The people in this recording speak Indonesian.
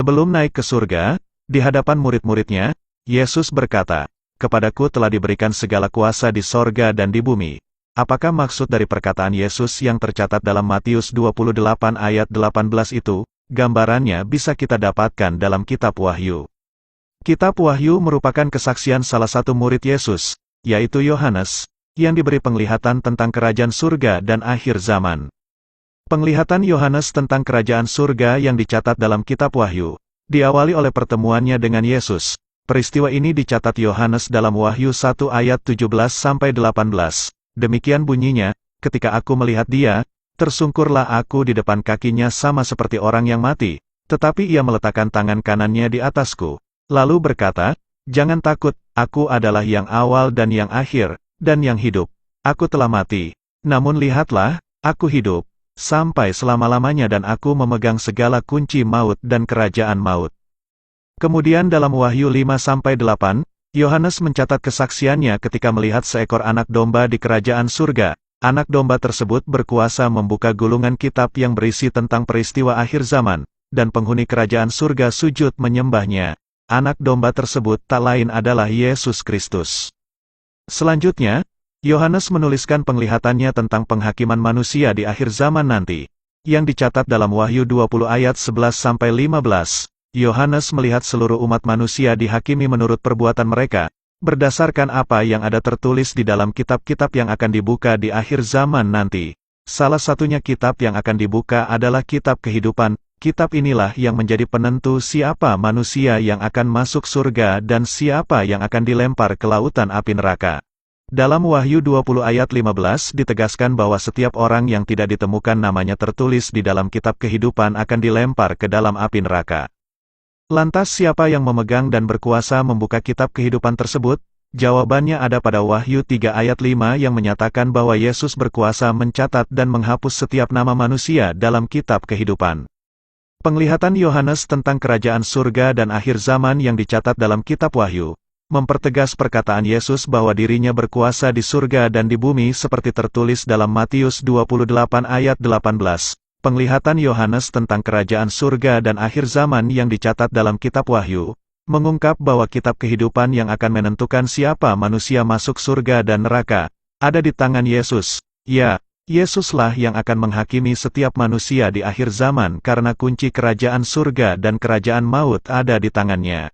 Sebelum naik ke surga, di hadapan murid-muridnya, Yesus berkata, "Kepadaku telah diberikan segala kuasa di sorga dan di bumi." Apakah maksud dari perkataan Yesus yang tercatat dalam Matius 28 ayat 18 itu? Gambarannya bisa kita dapatkan dalam Kitab Wahyu. Kitab Wahyu merupakan kesaksian salah satu murid Yesus, yaitu Yohanes, yang diberi penglihatan tentang kerajaan surga dan akhir zaman. Penglihatan Yohanes tentang kerajaan surga yang dicatat dalam Kitab Wahyu, diawali oleh pertemuannya dengan Yesus. Peristiwa ini dicatat Yohanes dalam Wahyu 1 ayat 17-18. Demikian bunyinya, "Ketika aku melihat dia, tersungkurlah aku di depan kakinya sama seperti orang yang mati, tetapi ia meletakkan tangan kanannya di atasku. Lalu berkata, 'Jangan takut, aku adalah yang awal dan yang akhir, dan yang hidup. Aku telah mati, namun lihatlah, aku hidup sampai selama-lamanya dan aku memegang segala kunci maut dan kerajaan maut.'" Kemudian dalam Wahyu 5-8, Yohanes mencatat kesaksiannya ketika melihat seekor anak domba di kerajaan surga. Anak domba tersebut berkuasa membuka gulungan kitab yang berisi tentang peristiwa akhir zaman, dan penghuni kerajaan surga sujud menyembahnya. Anak domba tersebut tak lain adalah Yesus Kristus. Selanjutnya, Yohanes menuliskan penglihatannya tentang penghakiman manusia di akhir zaman nanti, yang dicatat dalam Wahyu 20 ayat 11-15. Yohanes melihat seluruh umat manusia dihakimi menurut perbuatan mereka, berdasarkan apa yang ada tertulis di dalam kitab-kitab yang akan dibuka di akhir zaman nanti. Salah satunya kitab yang akan dibuka adalah kitab kehidupan. Kitab inilah yang menjadi penentu siapa manusia yang akan masuk surga dan siapa yang akan dilempar ke lautan api neraka. Dalam Wahyu 20 ayat 15 ditegaskan bahwa setiap orang yang tidak ditemukan namanya tertulis di dalam kitab kehidupan akan dilempar ke dalam api neraka. Lantas siapa yang memegang dan berkuasa membuka kitab kehidupan tersebut? Jawabannya ada pada Wahyu 3 ayat 5 yang menyatakan bahwa Yesus berkuasa mencatat dan menghapus setiap nama manusia dalam kitab kehidupan. Penglihatan Yohanes tentang kerajaan surga dan akhir zaman yang dicatat dalam Kitab Wahyu, mempertegas perkataan Yesus bahwa dirinya berkuasa di surga dan di bumi seperti tertulis dalam Matius 28 ayat 18. Penglihatan Yohanes tentang kerajaan surga dan akhir zaman yang dicatat dalam Kitab Wahyu, mengungkap bahwa kitab kehidupan yang akan menentukan siapa manusia masuk surga dan neraka, ada di tangan Yesus. Ya, Yesuslah yang akan menghakimi setiap manusia di akhir zaman karena kunci kerajaan surga dan kerajaan maut ada di tangannya.